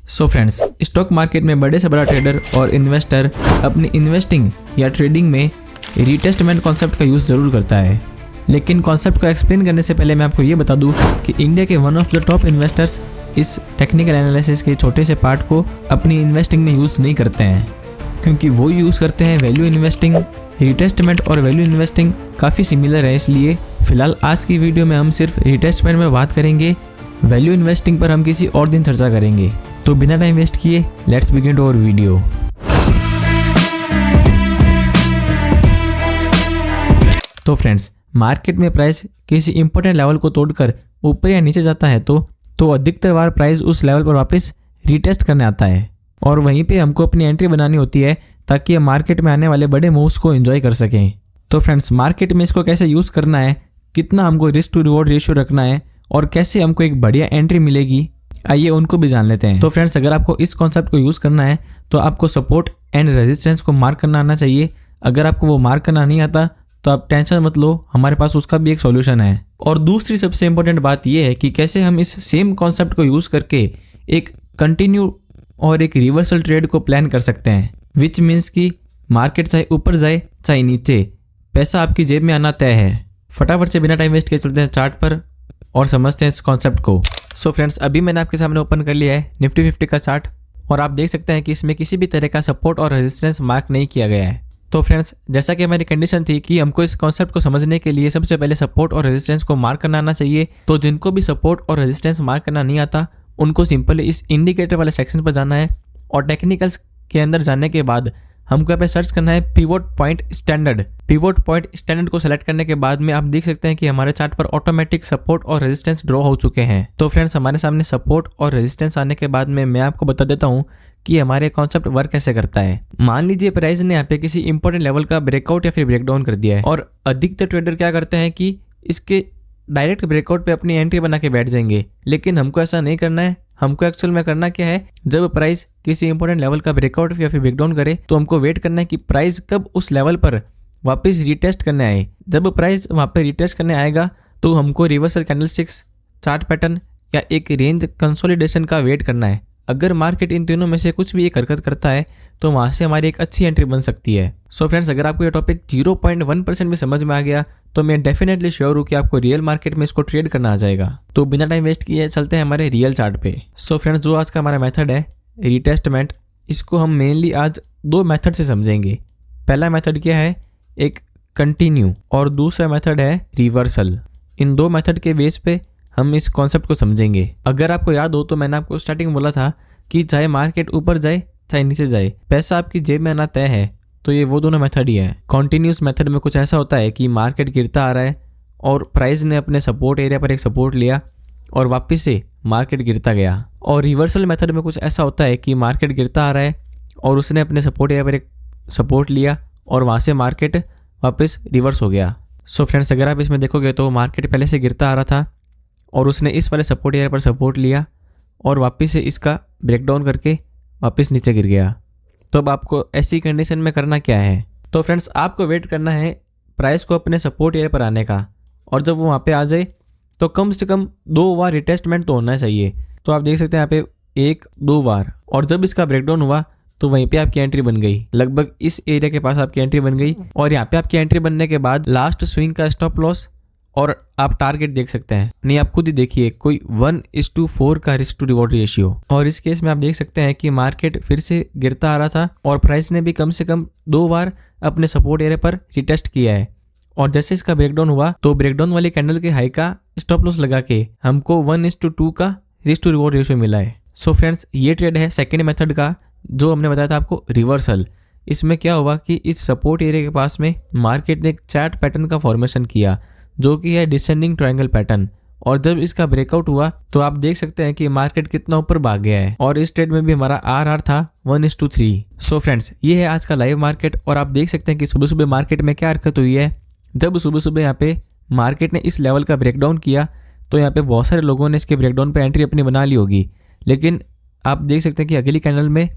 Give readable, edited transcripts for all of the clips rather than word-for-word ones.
So friends, stock market में बड़े से बड़ा ट्रेडर और इन्वेस्टर अपनी इन्वेस्टिंग या ट्रेडिंग में रीटेस्टमेंट कॉन्सेप्ट का यूज़ ज़रूर करता है। लेकिन कॉन्सेप्ट को एक्सप्लेन करने से पहले मैं आपको ये बता दूं कि इंडिया के one of the top investors इस टेक्निकल एनालिसिस के छोटे से पार्ट को अपनी इन्वेस्टिंग में यूज़ नहीं करते हैं, क्योंकि वो यूज़ करते हैं वैल्यू इन्वेस्टिंग। रीटेस्टमेंट और वैल्यू इन्वेस्टिंग काफ़ी सिमिलर है, इसलिए फ़िलहाल आज की वीडियो में हम सिर्फ रीटेस्टमेंट में बात करेंगे। वैल्यू इन्वेस्टिंग पर हम किसी और दिन चर्चा करेंगे। तो बिना टाइम वेस्ट किए लेट्स बिगिन आवर वीडियो। तो फ्रेंड्स, मार्केट में प्राइस किसी इंपॉर्टेंट लेवल को तोड़कर ऊपर या नीचे जाता है तो अधिकतर बार प्राइस उस लेवल पर वापस रीटेस्ट करने आता है और वहीं पे हमको अपनी एंट्री बनानी होती है ताकि हम मार्केट में आने वाले बड़े मूव्स को एंजॉय कर सकें। तो फ्रेंड्स, मार्केट में इसको कैसे यूज़ करना है, कितना हमको रिस्क टू रिवॉर्ड रेशियो रखना है और कैसे हमको एक बढ़िया एंट्री मिलेगी, आइए उनको भी जान लेते हैं। तो फ्रेंड्स, अगर आपको इस कॉन्सेप्ट को यूज़ करना है तो आपको सपोर्ट एंड रेजिस्टेंस को मार्क करना आना चाहिए। अगर आपको वो मार्क करना नहीं आता तो आप टेंशन मत लो, हमारे पास उसका भी एक सॉल्यूशन है। और दूसरी सबसे इंपॉर्टेंट बात यह है कि कैसे हम इस सेम कॉन्सेप्ट को यूज़ करके एक कंटिन्यू और एक रिवर्सल ट्रेड को प्लान कर सकते हैं, विच मीन्स कि मार्केट चाहे ऊपर जाए चाहे नीचे, पैसा आपकी जेब में आना तय है। फटाफट से बिना टाइम वेस्ट किए चलते हैं चार्ट पर और समझते हैं इस कॉन्सेप्ट को। सो फ्रेंड्स, अभी मैंने आपके सामने ओपन कर लिया है निफ्टी 50 का चार्ट और आप देख सकते हैं कि इसमें किसी भी तरह का सपोर्ट और रेजिस्टेंस मार्क नहीं किया गया है। तो फ्रेंड्स, जैसा कि हमारी कंडीशन थी कि हमको इस कॉन्सेप्ट को समझने के लिए सबसे पहले सपोर्ट और रेजिस्टेंस को मार्क करना आना चाहिए। तो जिनको भी सपोर्ट और रेजिस्टेंस मार्क करना नहीं आता उनको सिंपली इस इंडिकेटर वाले सेक्शन पर जाना है और टेक्निकल्स के अंदर जाने के बाद हमको यहाँ पे सर्च करना है pivot point standard. Pivot point standard को सेलेक्ट करने के बाद में आप देख सकते हैं कि हमारे चार्ट पर ऑटोमेटिक सपोर्ट और रेजिस्टेंस ड्रॉ हो चुके हैं। तो फ्रेंड्स, हमारे सामने सपोर्ट और रेजिस्टेंस आने के बाद में मैं आपको बता देता हूँ कि हमारे कॉन्सेप्ट वर्क कैसे करता है। मान लीजिए प्राइस ने यहाँ पे किसी इंपॉर्टेंट लेवल का ब्रेकआउट या फिर ब्रेकडाउन कर दिया है और अधिकतर ट्रेडर क्या करते हैं कि इसके डायरेक्ट ब्रेकआउट पे अपनी एंट्री बना के बैठ जाएंगे, लेकिन हमको ऐसा नहीं करना है। हमको एक्चुअल में करना क्या है, जब प्राइस किसी इंपॉर्टेंट लेवल का ब्रेकआउट या फिर ब्रेकडाउन करे तो हमको वेट करना है कि प्राइस कब उस लेवल पर वापस रिटेस्ट करने आए। जब प्राइस वहाँ पे रिटेस्ट करने आएगा तो हमको रिवर्सल कैंडलस्टिक्स, चार्ट पैटर्न या एक रेंज कंसोलिडेशन का वेट करना है। अगर मार्केट इन तीनों में से कुछ भी एक हरकत करता है तो वहाँ से हमारी एक अच्छी एंट्री बन सकती है। सो फ्रेंड्स, अगर आपको ये टॉपिक 0.1% भी समझ में आ गया तो मैं डेफिनेटली श्योर हूँ कि आपको रियल मार्केट में इसको ट्रेड करना आ जाएगा। तो बिना टाइम वेस्ट किए चलते हैं हमारे रियल चार्ट पे। सो फ्रेंड्स, जो आज का हमारा मेथड है रीटेस्टमेंट, इसको हम मेनली आज दो मेथड से समझेंगे। पहला मेथड क्या है, एक कंटिन्यू, और दूसरा मेथड है रिवर्सल। इन दो मेथड के बेस पे हम इस कॉन्सेप्ट को समझेंगे। अगर आपको याद हो तो मैंने आपको स्टार्टिंग में बोला था कि चाहे मार्केट ऊपर जाए चाहे नीचे जाए, पैसा आपकी जेब में आना तय है। तो ये वो दोनों मेथड ही है। कॉन्टिन्यूस मेथड में कुछ ऐसा होता है कि मार्केट गिरता आ रहा है और प्राइस ने अपने सपोर्ट एरिया पर एक सपोर्ट लिया और वापस से मार्केट गिरता गया। और रिवर्सल मेथड में कुछ ऐसा होता है कि मार्केट गिरता आ रहा है और उसने अपने सपोर्ट एरिया पर एक सपोर्ट लिया और वहाँ से मार्केट वापस रिवर्स हो गया। सो फ्रेंड्स, अगर आप इसमें देखोगे तो मार्केट पहले से गिरता आ रहा था और उसने इस वाले सपोर्ट एरिया पर सपोर्ट लिया और वापस से इसका ब्रेकडाउन करके वापस नीचे गिर गया। तो अब आपको ऐसी कंडीशन में करना क्या है, तो फ्रेंड्स आपको वेट करना है प्राइस को अपने सपोर्ट एरिया पर आने का, और जब वो वहाँ पे आ जाए तो कम से कम 2 बार रिटेस्टमेंट तो होना चाहिए। तो आप देख सकते हैं यहाँ पे 1-2 बार, और जब इसका ब्रेकडाउन हुआ तो वहीं पे आपकी एंट्री बन गई। लगभग इस एरिया के पास आपकी एंट्री बन गई और यहाँ पे आपकी एंट्री बनने के बाद लास्ट स्विंग का स्टॉप लॉस और आप टारगेट देख सकते हैं। नहीं, आप खुद ही देखिए, कोई 1:4 का रिस्क टू रिवॉर्ड रेशियो। और इस केस में आप देख सकते हैं कि मार्केट फिर से गिरता आ रहा था और प्राइस ने भी कम से कम 2 बार अपने सपोर्ट एरिया पर रिटेस्ट किया है। और जैसे इसका ब्रेकडाउन हुआ तो ब्रेकडाउन वाली कैंडल के हाई का स्टॉप लॉस लगा के हमको 1:2 का रिस्क टू रिवॉर्ड रेशियो मिला है। सो फ्रेंड्स, ये ट्रेड है सेकेंड मेथड का, जो हमने बताया था आपको रिवर्सल। इसमें क्या हुआ कि इस सपोर्ट एरिया के पास में मार्केट ने एक चार्ट पैटर्न का फॉर्मेशन किया जो कि है डिसेंडिंग ट्रायंगल पैटर्न, और जब इसका ब्रेकआउट हुआ तो आप देख सकते हैं कि मार्केट कितना ऊपर भाग गया है। और इस ट्रेड में भी हमारा RR था 1:3। सो फ्रेंड्स, ये है आज का लाइव मार्केट और आप देख सकते हैं कि सुबह सुबह मार्केट में क्या हरकत हुई है। जब सुबह सुबह यहाँ पे मार्केट ने इस लेवल का ब्रेकडाउन किया तो यहाँ पे बहुत सारे लोगों ने इसके ब्रेकडाउन पे एंट्री अपनी बना ली होगी, लेकिन आप देख सकते हैं कि अगली कैंडल में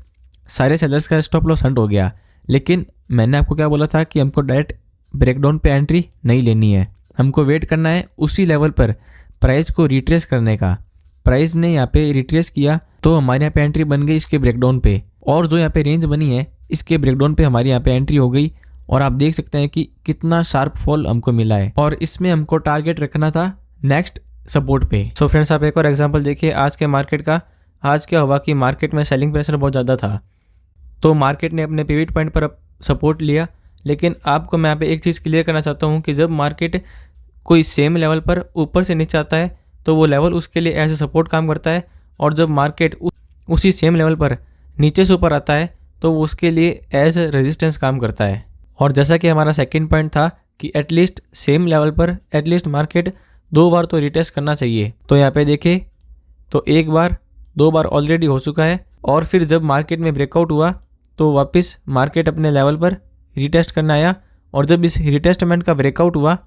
सारे सेलर्स का स्टॉप लॉस हंट हो गया। लेकिन मैंने आपको क्या बोला था कि हमको डायरेक्ट ब्रेकडाउन पे एंट्री नहीं लेनी है, हमको वेट करना है उसी लेवल पर प्राइस को रिट्रेस करने का। प्राइस ने यहाँ पे रिट्रेस किया तो तो हमारे यहाँ पे एंट्री बन गई इसके ब्रेकडाउन पे, और जो यहाँ पे रेंज बनी है इसके ब्रेकडाउन पे हमारी यहाँ पे एंट्री हो गई। और आप देख सकते हैं कि कितना शार्प फॉल हमको मिला है, और इसमें हमको टारगेट रखना था नेक्स्ट सपोर्ट पे। सो फ्रेंड्स, आप एक और एग्जांपल देखिए आज के मार्केट का। आज क्या हुआ कि मार्केट में सेलिंग प्रेशर बहुत ज़्यादा था, तो मार्केट ने अपने पिवट पॉइंट पर सपोर्ट लिया। लेकिन आपको मैं यहाँ पे एक चीज़ क्लियर करना चाहता हूँ कि जब मार्केट कोई सेम लेवल पर ऊपर से नीचे आता है तो वो लेवल उसके लिए एज ए सपोर्ट काम करता है, और जब मार्केट उसी सेम लेवल पर नीचे से ऊपर आता है तो वो उसके लिए एज ए रेजिस्टेंस काम करता है। और जैसा कि हमारा सेकंड पॉइंट था कि एटलीस्ट सेम लेवल पर एटलीस्ट मार्केट 2 बार तो रिटेस्ट करना चाहिए। तो यहाँ पे देखें तो 1 बार 2 बार ऑलरेडी हो चुका है, और फिर जब मार्केट में ब्रेकआउट हुआ तो वापस मार्केट अपने लेवल पर रिटेस्ट करना आया, और जब इस रिटेस्टमेंट का ब्रेकआउट हुआ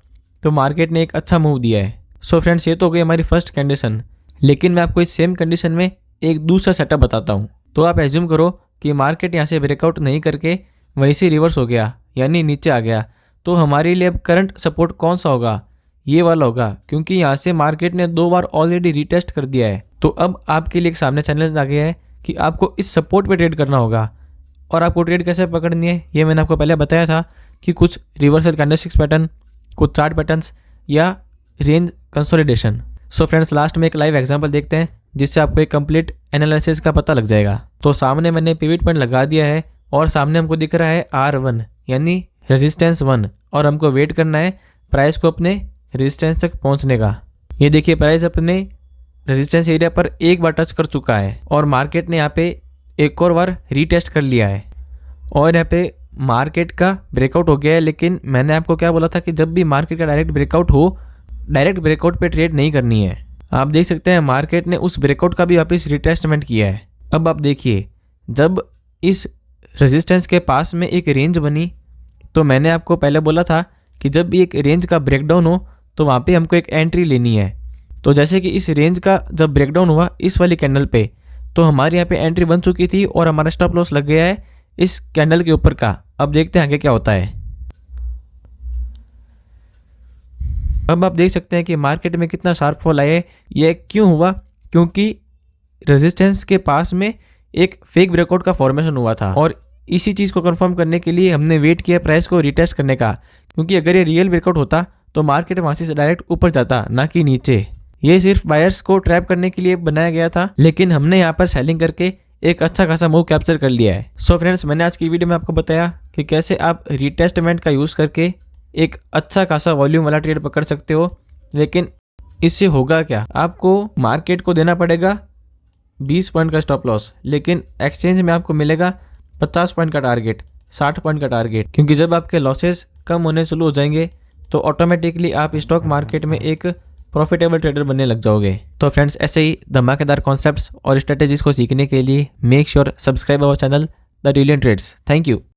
तो मार्केट ने एक अच्छा मूव दिया है। सो फ्रेंड्स, ये तो हो गई हमारी फर्स्ट कंडीशन। लेकिन मैं आपको इस सेम कंडीशन में एक दूसरा सेटअप बताता हूँ। तो आप एज्यूम करो कि मार्केट यहाँ से ब्रेकआउट नहीं करके वहीं से रिवर्स हो गया, यानी नीचे आ गया, तो हमारे लिए अब करंट सपोर्ट कौन सा होगा? ये वाला होगा, क्योंकि यहाँ से मार्केट ने 2 बार ऑलरेडी रिटेस्ट कर दिया है। तो अब आपके लिए एक सामने चैलेंज आ गया है कि आपको इस सपोर्ट पे ट्रेड करना होगा। और आपको ट्रेड कैसे पकड़नी है ये मैंने आपको पहले बताया था कि कुछ रिवर्सल कैंडलस्टिक्स पैटर्न, कुछ चार्ट पैटर्न्स, या range consolidation. So friends, last में एक लाइव एग्जांपल देखते हैं जिससे आपको एक कंप्लीट एनालिसिस का पता लग जाएगा। तो सामने मैंने पिवट पॉइंट लगा दिया है, और सामने हमको दिख रहा है R1 यानी रेजिस्टेंस 1, और हमको वेट करना है प्राइस को अपने रेजिस्टेंस तक पहुंचने का। ये देखिए प्राइस अपने रेजिस्टेंस एरिया पर एक बार टच कर चुका है, और मार्केट ने यहाँ पे एक और बार रीटेस्ट कर लिया है, और यहाँ पे मार्केट का ब्रेकआउट हो गया है। लेकिन मैंने आपको क्या बोला था कि जब भी मार्केट का डायरेक्ट ब्रेकआउट हो, डायरेक्ट ब्रेकआउट पे ट्रेड नहीं करनी है। आप देख सकते हैं मार्केट ने उस ब्रेकआउट का भी वापस रिटेस्टमेंट किया है। अब आप देखिए, जब इस रेजिस्टेंस के पास में एक रेंज बनी, तो मैंने आपको पहले बोला था कि जब भी एक रेंज का ब्रेकडाउन हो तो वहाँ पे हमको एक एंट्री लेनी है। तो जैसे कि इस रेंज का जब ब्रेकडाउन हुआ इस वाली कैंडल पे, तो हमारे यहाँ पे एंट्री बन चुकी थी, और हमारा स्टॉप लॉस लग गया है इस कैंडल के ऊपर का। अब देखते हैं आगे क्या होता है। अब आप देख सकते हैं कि मार्केट में कितना शार्प फॉल आया है। ये क्यों हुआ? क्योंकि रेजिस्टेंस के पास में एक फेक ब्रेकआउट का फॉर्मेशन हुआ था, और इसी चीज़ को कंफर्म करने के लिए हमने वेट किया प्राइस को रिटेस्ट करने का। क्योंकि अगर ये रियल ब्रेकआउट होता तो मार्केट वहाँ से डायरेक्ट ऊपर जाता, ना कि नीचे। ये सिर्फ बायर्स को ट्रैप करने के लिए बनाया गया था, लेकिन हमने यहाँ पर सेलिंग करके एक अच्छा खासा मूव कैप्चर कर लिया है। सो फ्रेंड्स, मैंने आज की वीडियो में आपको बताया कि कैसे आप रिटेस्टमेंट का यूज़ करके एक अच्छा खासा वॉल्यूम वाला ट्रेड पकड़ सकते हो। लेकिन इससे होगा क्या? आपको मार्केट को देना पड़ेगा 20 पॉइंट का स्टॉप लॉस, लेकिन एक्सचेंज में आपको मिलेगा 50 पॉइंट का टारगेट, 60 पॉइंट का टारगेट। क्योंकि जब आपके लॉसेस कम होने शुरू हो जाएंगे तो ऑटोमेटिकली आप स्टॉक मार्केट में एक प्रॉफिटेबल ट्रेडर बनने लग जाओगे। तो फ्रेंड्स, ऐसे ही धमाकेदार कॉन्सेप्ट्स और स्ट्रेटेजीज को सीखने के लिए make sure subscribe our channel the trillion trades. Thank you.